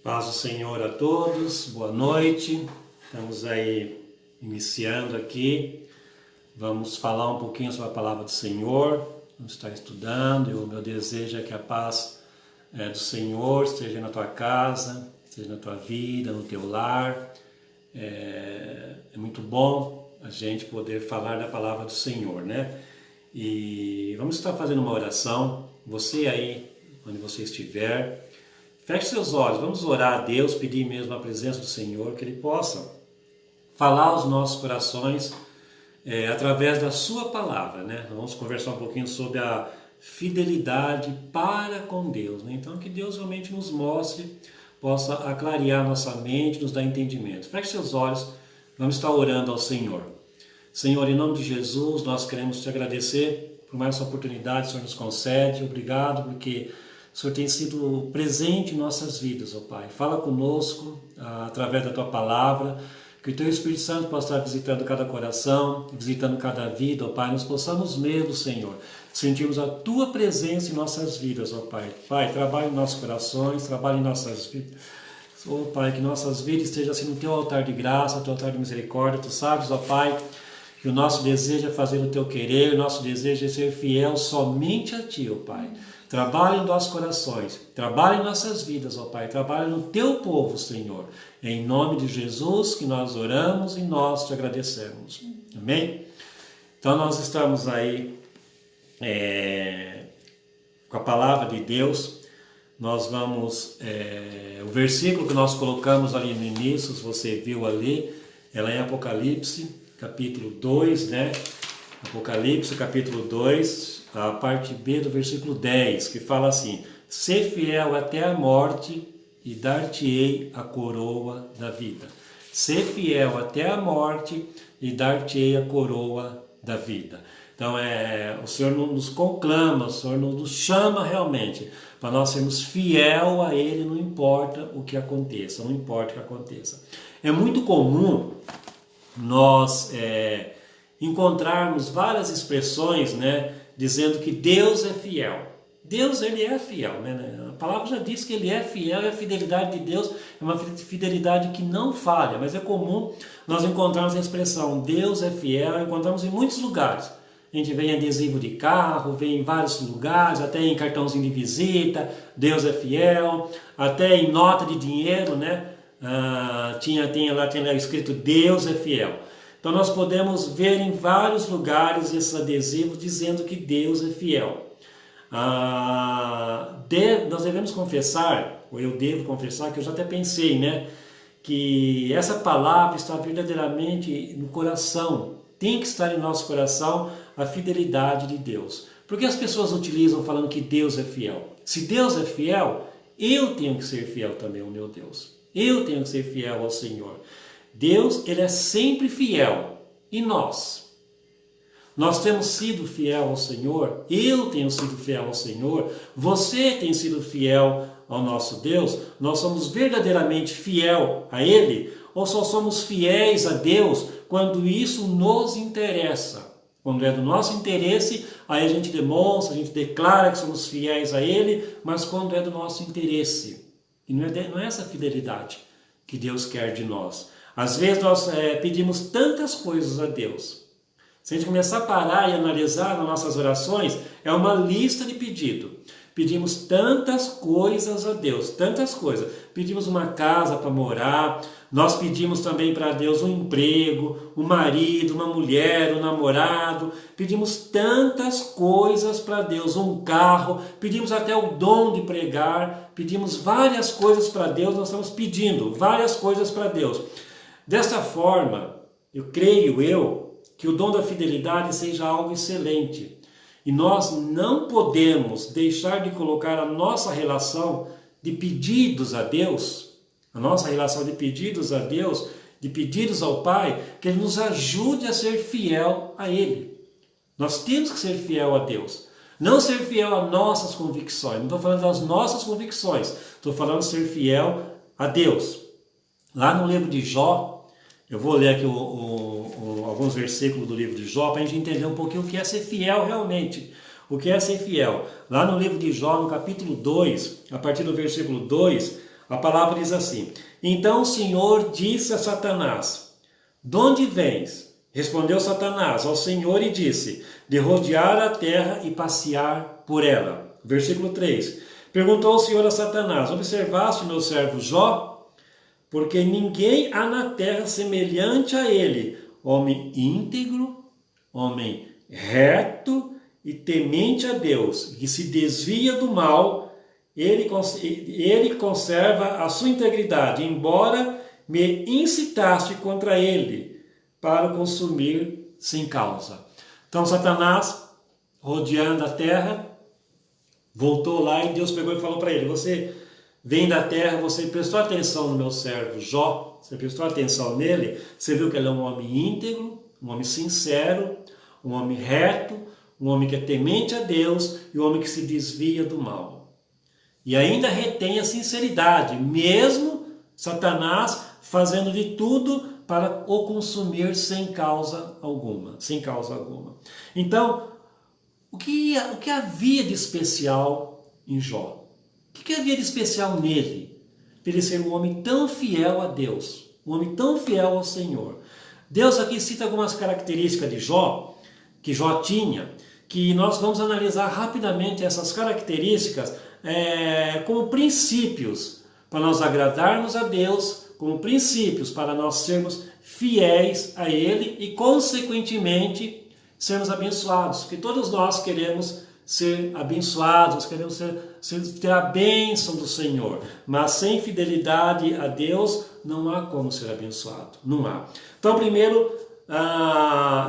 Paz do Senhor a todos, boa noite. Estamos aí iniciando aqui. Vamos falar um pouquinho sobre a palavra do Senhor. Vamos estar estudando e o meu desejo é que a paz do Senhor esteja na tua casa, esteja na tua vida, no teu lar. É muito bom a gente poder falar da palavra do Senhor, né? E vamos estar fazendo uma oração. Você aí, onde você estiver, feche seus olhos, vamos orar a Deus, pedir mesmo a presença do Senhor, que Ele possa falar aos nossos corações através da sua palavra, né? Vamos conversar um pouquinho sobre a fidelidade para com Deus, né? Então que Deus realmente nos mostre, possa aclarear nossa mente, nos dar entendimento. Feche seus olhos, vamos estar orando ao Senhor. Senhor, em nome de Jesus, nós queremos te agradecer por mais essa oportunidade que o Senhor nos concede. Obrigado porque o Senhor tem sido presente em nossas vidas, ó Pai. Fala conosco através da Tua palavra, que o Teu Espírito Santo possa estar visitando cada coração, visitando cada vida, ó Pai. Nós possamos mesmo, Senhor, sentirmos a Tua presença em nossas vidas, ó Pai. Pai, trabalhe em nossos corações, trabalhe em nossas vidas. Ó Pai, que nossas vidas estejam assim no Teu altar de graça, no Teu altar de misericórdia. Tu sabes, ó Pai, que o nosso desejo é fazer o Teu querer, o nosso desejo é ser fiel somente a Ti, ó Pai. Trabalhe em nossos corações, trabalhe em nossas vidas, ó Pai, trabalhe no Teu povo, Senhor. É em nome de Jesus que nós oramos e nós Te agradecemos. Amém? Então nós estamos aí com a palavra de Deus. Nós vamos, o versículo que nós colocamos ali no início, se você viu ali, ela é Apocalipse, capítulo 2, né? Apocalipse, capítulo 2, a parte B do versículo 10, que fala assim: Sê fiel até a morte e dar-te-ei a coroa da vida. Sê fiel até a morte e dar-te-ei a coroa da vida. Então, o Senhor nos conclama, o Senhor nos chama realmente para nós sermos fiel a Ele, não importa o que aconteça, não importa o que aconteça. É muito comum nós encontrarmos várias expressões, né, dizendo que Deus é fiel. Deus, Ele é fiel, né? A palavra já diz que Ele é fiel e a fidelidade de Deus é uma fidelidade que não falha, mas é comum nós encontrarmos a expressão Deus é fiel, encontramos em muitos lugares. A gente vê em adesivo de carro, vê em vários lugares, até em cartãozinho de visita, Deus é fiel, até em nota de dinheiro, né? Tem lá escrito Deus é fiel. Então nós podemos ver em vários lugares esses adesivos dizendo que Deus é fiel. Nós devemos confessar, ou eu devo confessar, que eu já até pensei, né, que essa palavra está verdadeiramente no coração, tem que estar em nosso coração a fidelidade de Deus. Porque as pessoas utilizam falando que Deus é fiel. Se Deus é fiel, eu tenho que ser fiel também ao meu Deus. Eu tenho que ser fiel ao Senhor. Deus, Ele é sempre fiel. E nós? Nós temos sido fiel ao Senhor? Eu tenho sido fiel ao Senhor? Você tem sido fiel ao nosso Deus? Nós somos verdadeiramente fiel a Ele? Ou só somos fiéis a Deus quando isso nos interessa? Quando é do nosso interesse, aí a gente demonstra, a gente declara que somos fiéis a Ele, mas quando é do nosso interesse. E não é essa fidelidade que Deus quer de nós. Às vezes nós pedimos tantas coisas a Deus. Se a gente começar a parar e analisar nas nossas orações, é uma lista de pedido. Pedimos tantas coisas a Deus, tantas coisas. Pedimos uma casa para morar, nós pedimos também para Deus um emprego, um marido, uma mulher, um namorado. Pedimos tantas coisas para Deus, um carro, pedimos até o dom de pregar, pedimos várias coisas para Deus, nós estamos pedindo várias coisas para Deus. Desta forma, eu creio que o dom da fidelidade seja algo excelente. E nós não podemos deixar de colocar a nossa relação de pedidos a Deus, de pedidos ao Pai, que Ele nos ajude a ser fiel a Ele. Nós temos que ser fiel a Deus. Não ser fiel a nossas convicções. Não estou falando das nossas convicções. Estou falando de ser fiel a Deus. Lá no livro de Jó, eu vou ler aqui alguns versículos do livro de Jó para a gente entender um pouquinho o que é ser fiel realmente. O que é ser fiel? Lá no livro de Jó, no capítulo 2, a partir do versículo 2, A palavra diz assim: então o Senhor disse a Satanás: de onde vens? Respondeu Satanás ao Senhor e disse: de rodear a terra e passear por ela. Versículo 3. Perguntou o Senhor a Satanás: observaste meu servo Jó? Porque ninguém há na terra semelhante a ele, homem íntegro, homem reto e temente a Deus, que se desvia do mal. Ele conserva a sua integridade, embora me incitaste contra ele para o consumir sem causa. Então Satanás, rodeando a terra, voltou lá e Deus pegou e falou para ele: você vem da terra, você prestou atenção no meu servo Jó, você prestou atenção nele, você viu que ele é um homem íntegro, um homem sincero, um homem reto, um homem que é temente a Deus e um homem que se desvia do mal. E ainda retém a sinceridade, mesmo Satanás fazendo de tudo para o consumir sem causa alguma. Sem causa alguma. Então, o que havia de especial em Jó? O que havia de especial nele? Para ele ser um homem tão fiel a Deus, um homem tão fiel ao Senhor. Deus aqui cita algumas características de Jó, que Jó tinha, que nós vamos analisar rapidamente essas características como princípios para nós agradarmos a Deus, como princípios para nós sermos fiéis a Ele e, consequentemente, sermos abençoados. Porque todos nós queremos ser abençoados, queremos ter a bênção do Senhor. Mas sem fidelidade a Deus, não há como ser abençoado. Não há. Então, primeiro,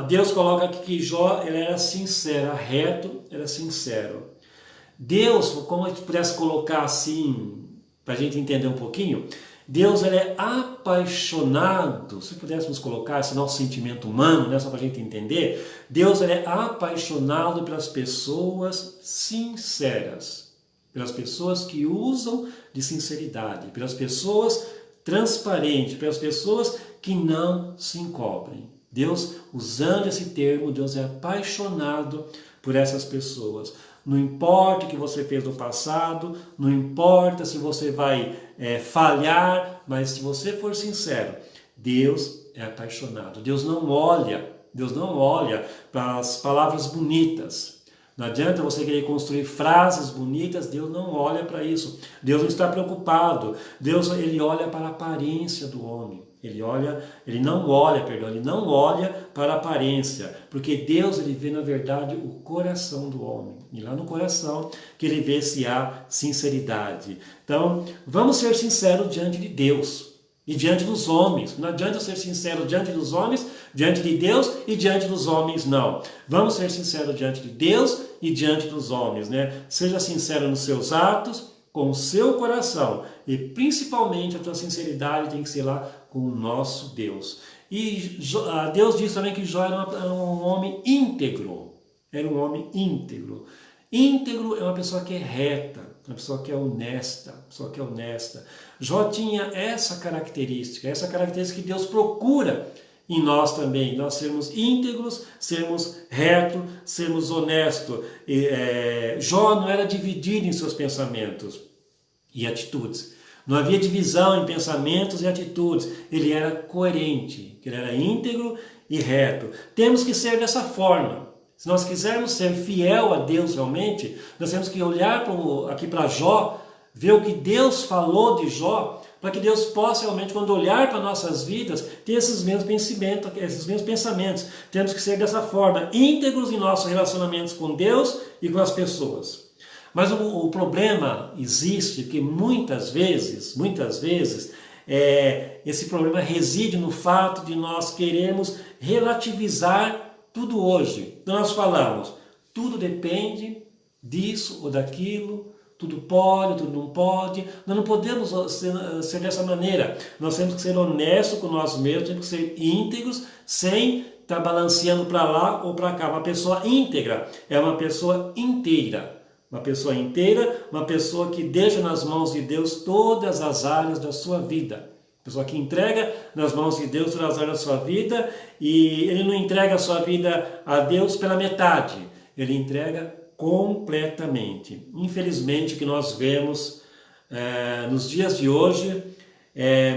Deus coloca aqui que Jó ele era sincero, reto, era sincero. Deus, como a gente pudesse colocar assim, para a gente entender um pouquinho, Deus ele é apaixonado, se pudéssemos colocar esse nosso sentimento humano, né, só para a gente entender, Deus ele é apaixonado pelas pessoas sinceras, pelas pessoas que usam de sinceridade, pelas pessoas transparentes, pelas pessoas que não se encobrem. Deus, usando esse termo, Deus é apaixonado por essas pessoas. Não importa o que você fez no passado, não importa se você vai falhar, mas se você for sincero, Deus é apaixonado. Deus não olha para as palavras bonitas. Não adianta você querer construir frases bonitas, Deus não olha para isso. Deus não está preocupado. Deus ele olha para a aparência do homem. Ele não olha para a aparência, porque Deus ele vê na verdade o coração do homem. E lá no coração que ele vê se há sinceridade. Então, vamos ser sinceros diante de Deus e diante dos homens. Não adianta ser sincero diante dos homens, diante de Deus e diante dos homens, não. Vamos ser sinceros diante de Deus e diante dos homens, né? Seja sincero nos seus atos, com o seu coração, e principalmente a tua sinceridade tem que ser lá com o nosso Deus. E Deus diz também que Jó era um homem íntegro. Era um homem íntegro. Íntegro é uma pessoa que é reta, uma pessoa que é honesta, Jó tinha essa característica que Deus procura em nós também, nós sermos íntegros, sermos retos, sermos honestos. Jó não era dividido em seus pensamentos e atitudes. Não havia divisão em pensamentos e atitudes. Ele era coerente, ele era íntegro e reto. Temos que ser dessa forma. Se nós quisermos ser fiel a Deus realmente, nós temos que olhar aqui para Jó, ver o que Deus falou de Jó, para que Deus possa realmente, quando olhar para nossas vidas, ter esses mesmos pensamentos. Temos que ser dessa forma, íntegros em nossos relacionamentos com Deus e com as pessoas. Mas o problema existe que muitas vezes, esse problema reside no fato de nós queremos relativizar tudo hoje. Então nós falamos, tudo depende disso ou daquilo, tudo pode, tudo não pode. Nós não podemos ser dessa maneira. Nós temos que ser honestos com nós mesmos, temos que ser íntegros, sem estar balanceando para lá ou para cá. Uma pessoa íntegra é uma pessoa inteira. Uma pessoa inteira, uma pessoa que deixa nas mãos de Deus todas as áreas da sua vida. Pessoa que entrega nas mãos de Deus todas as áreas da sua vida, e ele não entrega a sua vida a Deus pela metade, ele entrega completamente. Infelizmente, o que nós vemos Nos dias de hoje,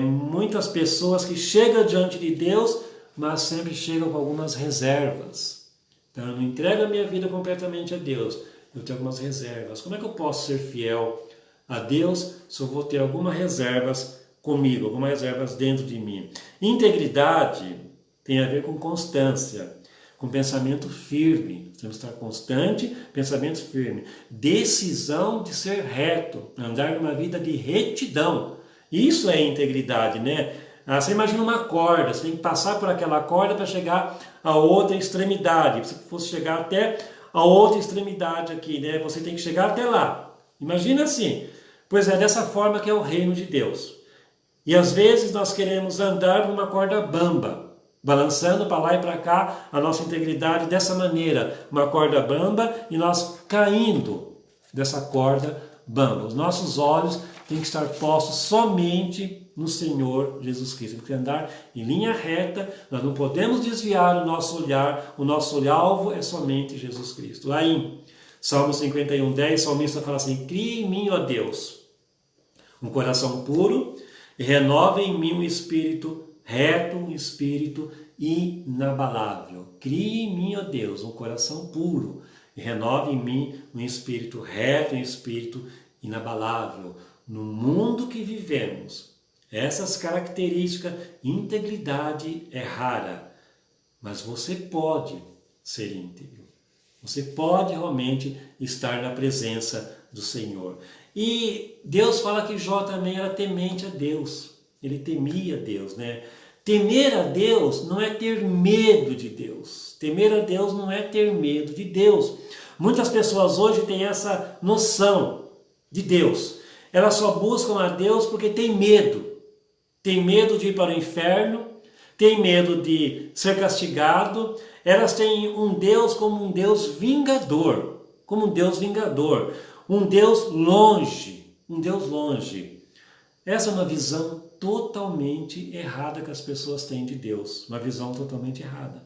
muitas pessoas que chegam diante de Deus, mas sempre chegam com algumas reservas. Então, eu não entrego a minha vida completamente a Deus, eu tenho algumas reservas. Como é que eu posso ser fiel a Deus se eu vou ter algumas reservas comigo, algumas reservas dentro de mim? Integridade tem a ver com constância, com pensamento firme. Temos que estar constante, pensamento firme. Decisão de ser reto, andar numa vida de retidão. Isso é integridade, né? Você imagina uma corda, você tem que passar por aquela corda para chegar a outra extremidade. Se fosse chegar até a outra extremidade aqui, né? Você tem que chegar até lá. Imagina assim. Pois é, dessa forma que é o reino de Deus. E às vezes nós queremos andar numa corda bamba, balançando para lá e para cá a nossa integridade dessa maneira, uma corda bamba, e nós caindo dessa corda bamba. Os nossos olhos têm que estar postos somente no Senhor Jesus Cristo. Temos que andar em linha reta, nós não podemos desviar o nosso alvo é somente Jesus Cristo. Lá em Salmo 51:10, o salmista fala assim: crie em mim, ó Deus, um coração puro, e renova em mim um espírito reto, um espírito inabalável. Crie em mim, ó Deus, um coração puro, e renove em mim um espírito reto, um espírito inabalável. No mundo que vivemos, essas características, integridade é rara, mas você pode ser íntegro. Você pode realmente estar na presença do Senhor. E Deus fala que Jó também era temente a Deus. Ele temia Deus, né? Temer a Deus não é ter medo de Deus. Temer a Deus não é ter medo de Deus. Muitas pessoas hoje têm essa noção de Deus. Elas só buscam a Deus porque tem medo. Tem medo de ir para o inferno, tem medo de ser castigado. Elas têm um Deus como um Deus vingador, um Deus longe, Essa é uma visão totalmente errada que as pessoas têm de Deus, uma visão totalmente errada.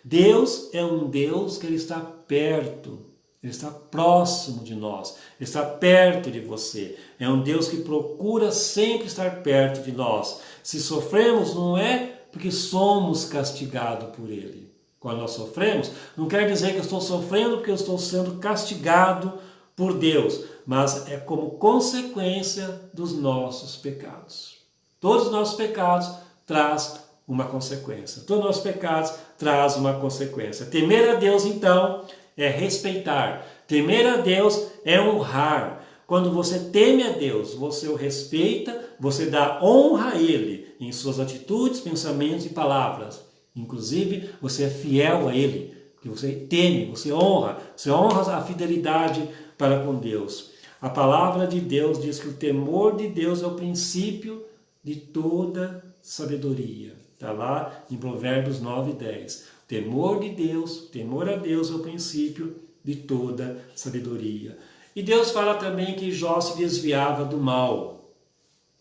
Deus é um Deus que Ele está perto, Ele está próximo de nós, Ele está perto de você. É um Deus que procura sempre estar perto de nós. Se sofremos, não é porque somos castigados por Ele. Quando nós sofremos, não quer dizer que eu estou sofrendo porque eu estou sendo castigado por Deus, mas é como consequência dos nossos pecados. Todos os nossos pecados trazem uma consequência. Todos os nossos pecados trazem uma consequência. Temer a Deus, então, é respeitar. Temer a Deus é honrar. Quando você teme a Deus, você o respeita, você dá honra a Ele em suas atitudes, pensamentos e palavras. Inclusive, você é fiel a Ele, porque você teme, você honra a fidelidade para com Deus. A palavra de Deus diz que o temor de Deus é o princípio de toda sabedoria. Está lá em Provérbios 9:10. Temor a Deus é o princípio de toda sabedoria. E Deus fala também que Jó se desviava do mal.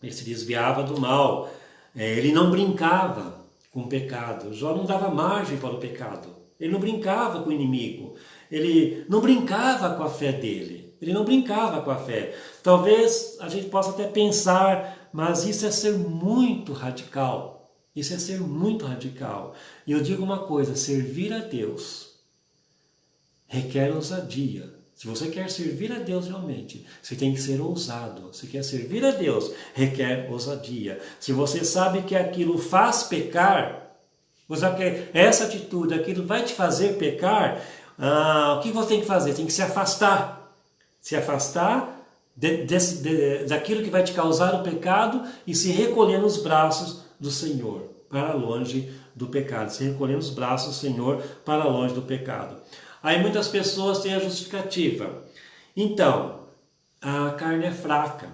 Ele se desviava do mal. Ele não brincava com o pecado. Jó não dava margem para o pecado. Ele não brincava com o inimigo. Ele não brincava com a fé dele. Talvez a gente possa até pensar, mas isso é ser muito radical. E eu digo uma coisa, servir a Deus requer ousadia. Se você quer servir a Deus realmente, você tem que ser ousado. Se quer servir a Deus, requer ousadia. Se você sabe que aquilo faz pecar, você sabe que essa atitude, aquilo vai te fazer pecar, o que você tem que fazer? Tem que se afastar. Se afastar daquilo que vai te causar o pecado e se recolher nos braços do Senhor, para longe do pecado. Se recolher nos braços do Senhor, para longe do pecado. Aí muitas pessoas têm a justificativa. Então, a carne é fraca.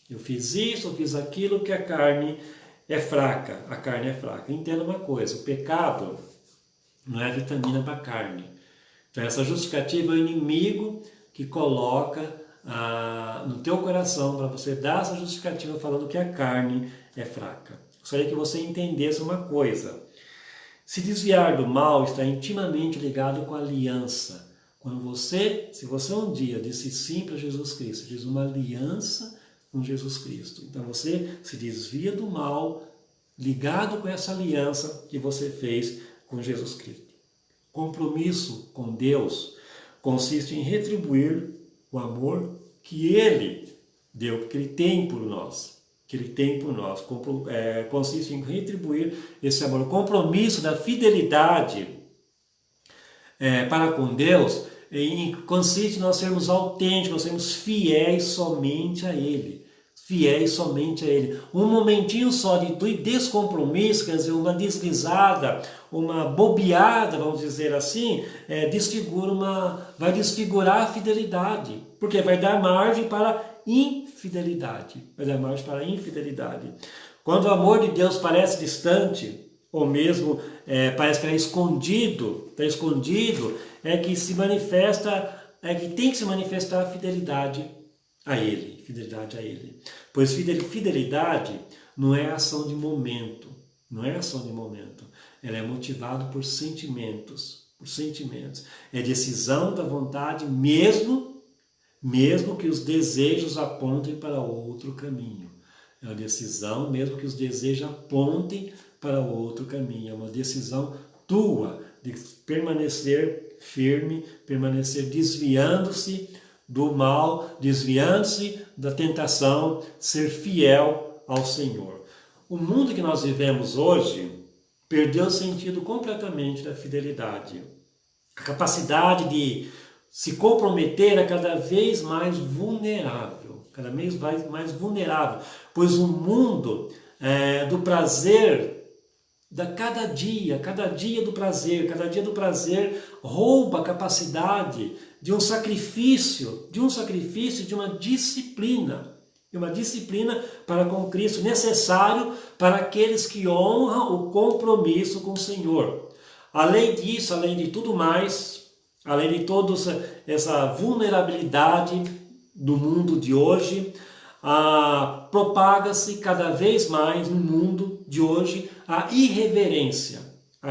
Eu fiz isso, eu fiz aquilo, que a carne é fraca. Entenda uma coisa, o pecado não é vitamina para a carne. Então essa justificativa é o inimigo que coloca no teu coração para você dar essa justificativa falando que a carne é fraca. Gostaria que você entendesse uma coisa. Se desviar do mal está intimamente ligado com a aliança. Se você um dia disse sim para Jesus Cristo, fez uma aliança com Jesus Cristo. Então você se desvia do mal, ligado com essa aliança que você fez com Jesus Cristo. Compromisso com Deus consiste em retribuir o amor que Ele deu, que Ele tem por nós. Que Ele tem por nós. Consiste em retribuir esse amor. O compromisso da fidelidade para com Deus consiste em nós sermos autênticos, nós sermos fiéis somente a Ele. Fiéis somente a Ele. Um momentinho só de descompromisso, quer dizer, uma deslizada, uma bobeada, vamos dizer assim, vai desfigurar a fidelidade, porque vai dar margem para infidelidade. Vai dar margem para infidelidade. Quando o amor de Deus parece distante, ou mesmo parece que está escondido, é que se manifesta, é que tem que se manifestar a fidelidade a Ele, fidelidade a Ele. Pois fidelidade não é ação de momento, não é ação de momento. Ela é motivada por sentimentos, É decisão da vontade, mesmo que os desejos apontem para outro caminho. É uma decisão, mesmo que os desejos apontem para outro caminho. É uma decisão tua de permanecer firme, permanecer desviando-se do mal, desviando-se da tentação, ser fiel ao Senhor. O mundo que nós vivemos hoje perdeu o sentido completamente da fidelidade. A capacidade de se comprometer é cada vez mais vulnerável, pois o mundo do prazer, cada dia do prazer rouba a capacidade de um sacrifício, de uma disciplina para com Cristo, necessário para aqueles que honram o compromisso com o Senhor. Além disso, além de tudo mais, além de toda essa vulnerabilidade do mundo de hoje, propaga-se cada vez mais no mundo de hoje a irreverência. O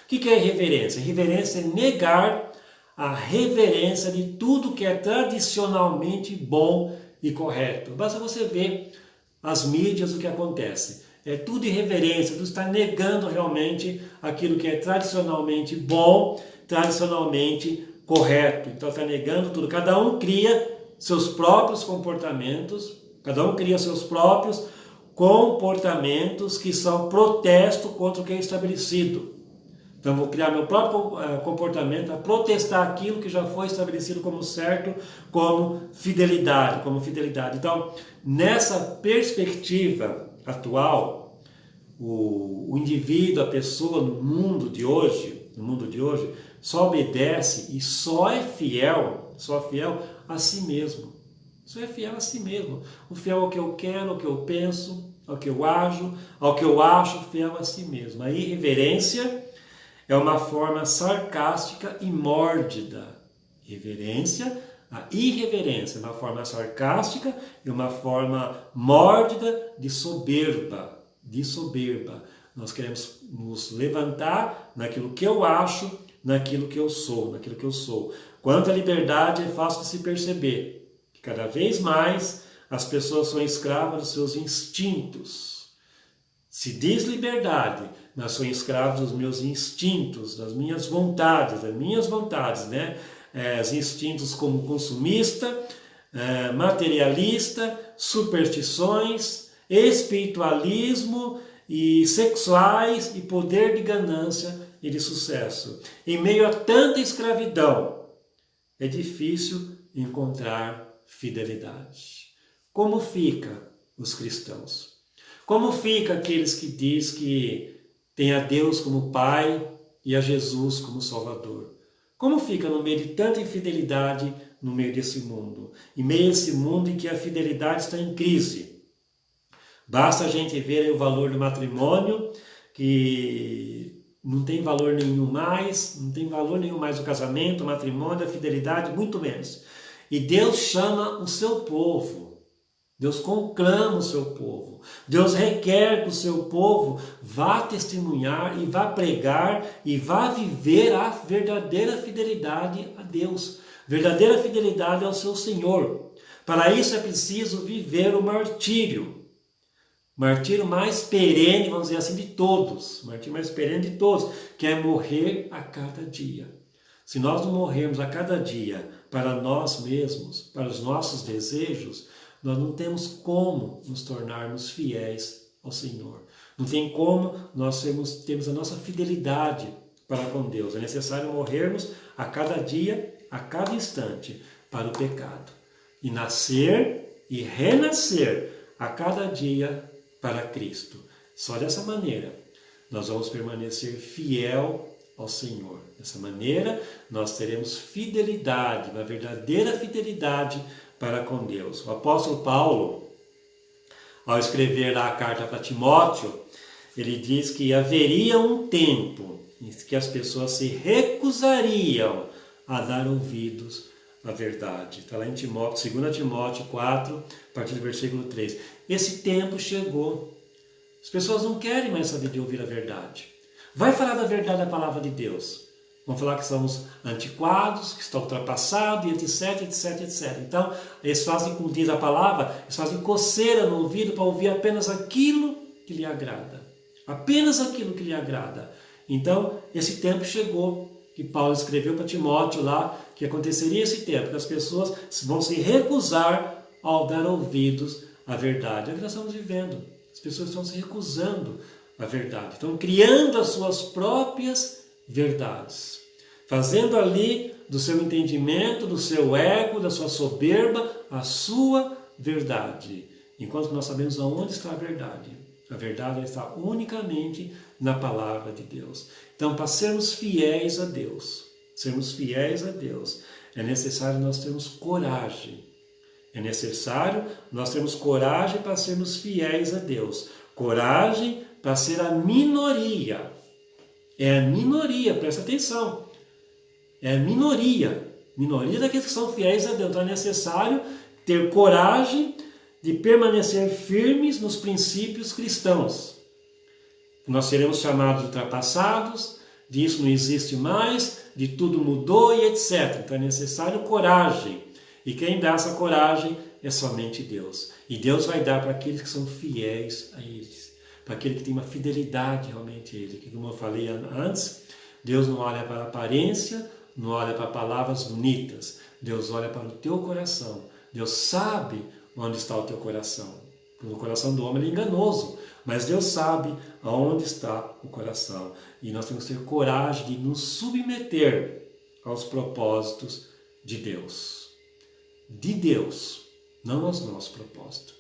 que é irreverência? Irreverência é negar a reverência de tudo que é tradicionalmente bom e correto. Basta você ver as mídias, o que acontece. É tudo irreverência, tudo está negando realmente aquilo que é tradicionalmente bom, tradicionalmente correto. Então está negando tudo. Cada um cria seus próprios comportamentos, que são protesto contra o que é estabelecido. Então vou criar meu próprio comportamento a protestar aquilo que já foi estabelecido como certo, como fidelidade. Então, nessa perspectiva atual, o indivíduo, a pessoa no mundo de hoje, só obedece e só é fiel a si mesmo. Só é fiel a si mesmo. O fiel ao que eu quero, ao que eu penso, ao que eu acho, fiel a si mesmo. A irreverência é uma forma sarcástica e mórbida. A irreverência é uma forma sarcástica e uma forma mórbida de soberba. Nós queremos nos levantar naquilo que eu acho, naquilo que eu sou. Quanto à liberdade, é fácil de se perceber que cada vez mais as pessoas são escravas dos seus instintos. Se diz liberdade, mas sou escravo dos meus instintos, das minhas vontades, né? Os instintos como consumista, materialista, superstições, espiritualismo e sexuais e poder de ganância e de sucesso. Em meio a tanta escravidão, é difícil encontrar fidelidade. Como fica os cristãos? Como fica aqueles que diz que tem a Deus como Pai e a Jesus como Salvador? Como fica no meio de tanta infidelidade no meio desse mundo? Em meio a esse mundo em que a fidelidade está em crise. Basta a gente ver aí o valor do matrimônio, que não tem valor nenhum mais, o casamento, o matrimônio, a fidelidade, muito menos. E Deus chama o seu povo. Deus conclama o seu povo. Deus requer que o seu povo vá testemunhar e vá pregar e vá viver a verdadeira fidelidade a Deus. Verdadeira fidelidade ao seu Senhor. Para isso é preciso viver o martírio. Martírio mais perene, vamos dizer assim, de todos. Martírio mais perene de todos, que é morrer a cada dia. Se nós não morrermos a cada dia para nós mesmos, para os nossos desejos, nós não temos como nos tornarmos fiéis ao Senhor. Não tem como nós termos a nossa fidelidade para com Deus. É necessário morrermos a cada dia, a cada instante, para o pecado. E nascer e renascer a cada dia para Cristo. Só dessa maneira nós vamos permanecer fiel ao Senhor. Dessa maneira nós teremos fidelidade, uma verdadeira fidelidade para com Deus. O apóstolo Paulo, ao escrever lá a carta para Timóteo, ele diz que haveria um tempo em que as pessoas se recusariam a dar ouvidos à verdade. Está lá em Timóteo, 2 Timóteo 4, a partir do versículo 3. Esse tempo chegou. As pessoas não querem mais saber de ouvir a verdade. Vai falar da verdade da palavra de Deus. Vão falar que somos antiquados, que estão ultrapassados, etc, etc, etc. Então, eles fazem, como diz a palavra, eles fazem coceira no ouvido para ouvir apenas aquilo que lhe agrada. Apenas aquilo que lhe agrada. Então, esse tempo chegou, que Paulo escreveu para Timóteo lá, que aconteceria esse tempo, que as pessoas vão se recusar ao dar ouvidos à verdade. É o que nós estamos vivendo. As pessoas estão se recusando à verdade. Estão criando as suas próprias verdades. Fazendo ali do seu entendimento, do seu ego, da sua soberba, a sua verdade. Enquanto nós sabemos aonde está a verdade. A verdade está unicamente na palavra de Deus. Então, para sermos fiéis a Deus, é necessário nós termos coragem. É necessário nós termos coragem para sermos fiéis a Deus. Coragem para ser a minoria. É a minoria, presta atenção. É a minoria. Minoria daqueles que são fiéis a Deus. Então é necessário ter coragem de permanecer firmes nos princípios cristãos. Nós seremos chamados de ultrapassados, de isso não existe mais, de tudo mudou e etc. Então é necessário coragem. E quem dá essa coragem é somente Deus. E Deus vai dar para aqueles que são fiéis a eles. Para aquele que tem uma fidelidade realmente a Ele. Que, como eu falei antes, Deus não olha para a aparência, não olha para palavras bonitas. Deus olha para o teu coração. Deus sabe onde está o teu coração. O coração do homem é enganoso, mas Deus sabe aonde está o coração. E nós temos que ter coragem de nos submeter aos propósitos de Deus. De Deus, não aos nossos propósitos.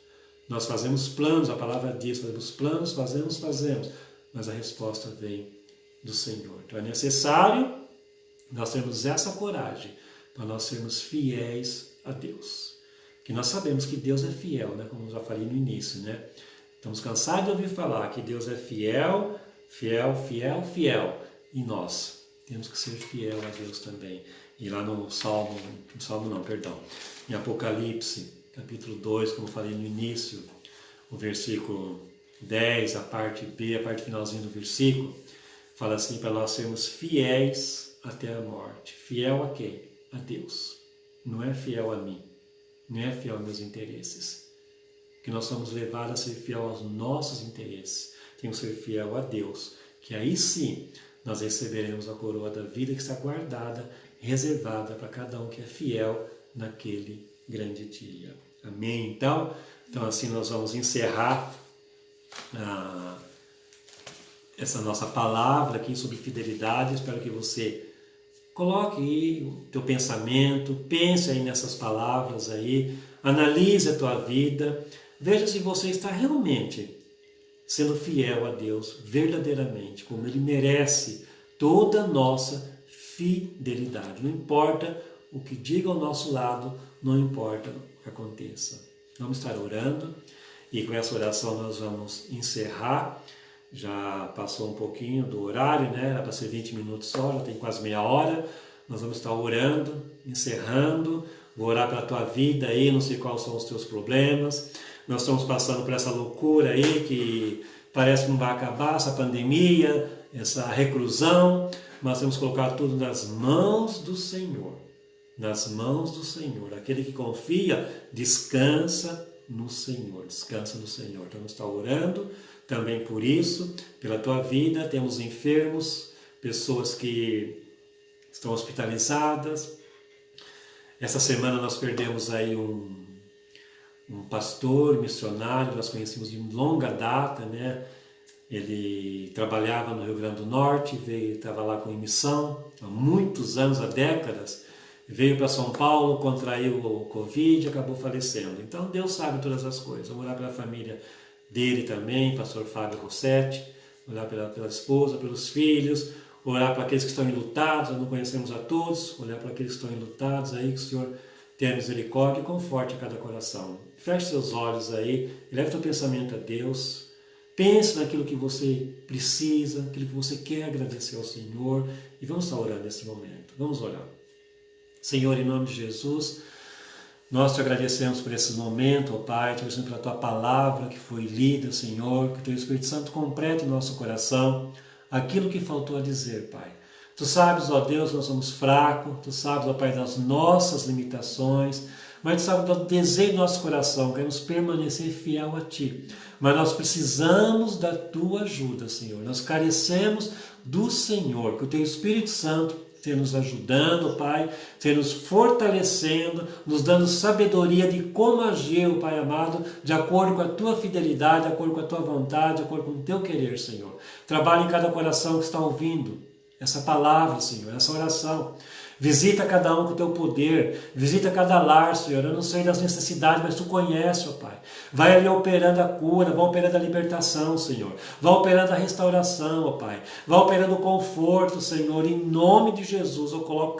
Nós fazemos planos, a palavra diz, fazemos planos, fazemos, mas a resposta vem do Senhor. Então é necessário nós termos essa coragem para nós sermos fiéis a Deus. Que nós sabemos que Deus é fiel, né? Como eu já falei no início, né? Estamos cansados de ouvir falar que Deus é fiel, fiel, e nós temos que ser fiel a Deus também. E lá no em Apocalipse, capítulo 2, como eu falei no início, o versículo 10, a parte B, a parte finalzinha do versículo, fala assim, para nós sermos fiéis até a morte. Fiel a quem? A Deus. Não é fiel a mim. Não é fiel aos meus interesses. Que nós somos levados a ser fiel aos nossos interesses. Temos que ser fiel a Deus. Que aí sim nós receberemos a coroa da vida que está guardada, reservada para cada um que é fiel naquele grande dia. Amém? Então assim nós vamos encerrar essa nossa palavra aqui sobre fidelidade. Espero que você coloque aí o teu pensamento, pense aí nessas palavras aí, analise a tua vida, veja se você está realmente sendo fiel a Deus, verdadeiramente, como Ele merece toda a nossa fidelidade. Não importa o que diga ao nosso lado, não importa o que aconteça. Vamos estar orando e com essa oração nós vamos encerrar. Já passou um pouquinho do horário, né? Era para ser 20 minutos só, já tem quase meia hora. Nós vamos estar orando, encerrando. Vou orar pela tua vida aí, não sei quais são os teus problemas. Nós estamos passando por essa loucura aí que parece que não vai acabar, essa pandemia, essa reclusão. Nós temos que colocar tudo nas mãos do Senhor. nas mãos do Senhor. Aquele que confia, descansa no Senhor, descansa no Senhor. Então, está orando também por isso, pela tua vida. Temos enfermos, pessoas que estão hospitalizadas. Essa semana nós perdemos aí um pastor missionário, nós conhecemos de longa data, né? Ele trabalhava no Rio Grande do Norte, estava lá com missão há muitos anos, há décadas, veio para São Paulo, contraiu o Covid e acabou falecendo. Então Deus sabe todas as coisas. Vamos orar pela família dele também, pastor Fábio Rossetti, orar pela esposa, pelos filhos, orar para aqueles que estão enlutados, nós não conhecemos a todos, orar para aqueles que estão enlutados aí, que o Senhor tenha misericórdia e conforte a cada coração. Feche seus olhos aí, leve teu pensamento a Deus, pense naquilo que você precisa, aquilo que você quer agradecer ao Senhor e vamos estar orando nesse momento. Vamos orar. Senhor, em nome de Jesus, nós te agradecemos por esse momento, ó Pai, te agradecemos pela tua palavra que foi lida, Senhor, que o teu Espírito Santo complete em nosso coração aquilo que faltou a dizer, Pai. Tu sabes, ó Deus, nós somos fracos, tu sabes, ó Pai, das nossas limitações, mas tu sabes do desejo do nosso coração, queremos permanecer fiel a Ti. Mas nós precisamos da Tua ajuda, Senhor. Nós carecemos do Senhor, que o Teu Espírito Santo esteja nos ajudando, Pai, esteja nos fortalecendo, nos dando sabedoria de como agir, Pai amado, de acordo com a Tua fidelidade, de acordo com a Tua vontade, de acordo com o Teu querer, Senhor. Trabalhe em cada coração que está ouvindo essa palavra, Senhor, essa oração. Visita cada um com o teu poder, visita cada lar, Senhor. Eu não sei das necessidades, mas tu conheces, ó Pai. Vai ali operando a cura, vai operando a libertação, Senhor. Vai operando a restauração, ó Pai. Vai operando o conforto, Senhor. Em nome de Jesus, eu coloco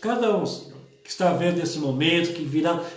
cada um, Senhor, que está vendo nesse momento, que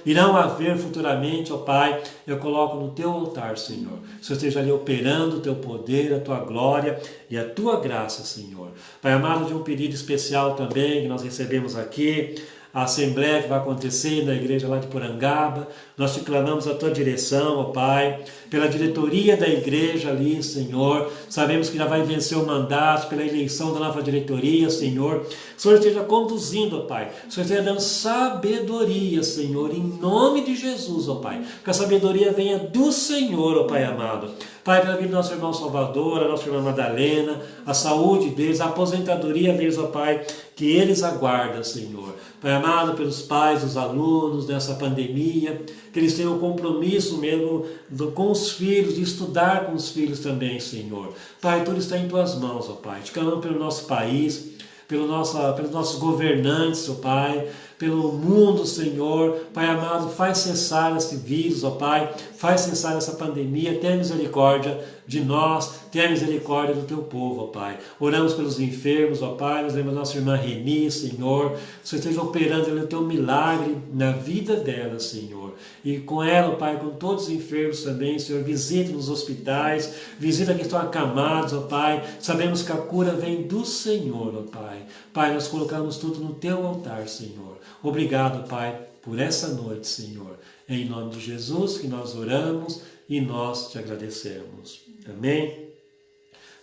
irão haver futuramente, ó Pai, eu coloco no teu altar, Senhor. Que o Senhor esteja ali operando o teu poder, a tua glória e a tua graça, Senhor. Pai amado, de um pedido especial também que nós recebemos aqui, a assembleia que vai acontecer na igreja lá de Porangaba, nós te clamamos a tua direção, ó Pai, pela diretoria da igreja ali, Senhor, sabemos que já vai vencer o mandato, pela eleição da nova diretoria, Senhor, o Senhor esteja conduzindo, ó Pai, o Senhor esteja dando sabedoria, Senhor, em nome de Jesus, ó Pai, que a sabedoria venha do Senhor, ó Pai amado. Pai, pela vida do nosso irmão Salvador, a nossa irmã Madalena, a saúde deles, a aposentadoria deles, ó Pai, que eles aguardam, Senhor. Pai amado, pelos pais, dos alunos dessa pandemia, que eles tenham compromisso mesmo com os filhos, de estudar com os filhos também, Senhor. Pai, tudo está em tuas mãos, ó Pai. Te clamamos pelo nosso país, pelos nossos governantes, ó Pai, pelo mundo, Senhor. Pai amado, faz cessar esse vírus, ó Pai, faz cessar essa pandemia, tenha misericórdia de nós, tenha misericórdia do teu povo, ó Pai. Oramos pelos enfermos, ó Pai, nós lembramos da nossa irmã Reni, Senhor, que o Senhor esteja operando o teu milagre na vida dela, Senhor. E com ela, ó Pai, com todos os enfermos também, Senhor, visita nos hospitais, visita que estão acamados, ó Pai. Sabemos que a cura vem do Senhor, ó Pai. Pai, nós colocamos tudo no teu altar, Senhor. Obrigado, Pai, por essa noite, Senhor. É em nome de Jesus que nós oramos e nós te agradecemos. Amém?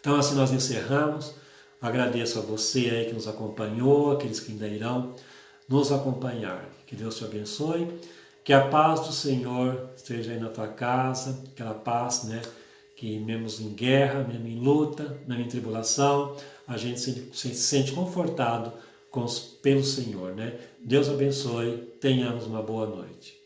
Então, assim nós encerramos. Agradeço a você aí que nos acompanhou, aqueles que ainda irão nos acompanhar. Que Deus te abençoe. Que a paz do Senhor esteja aí na tua casa. Aquela paz, né? Que mesmo em guerra, mesmo em luta, mesmo em tribulação, a gente se sente confortado pelo Senhor, né? Deus abençoe, tenhamos uma boa noite.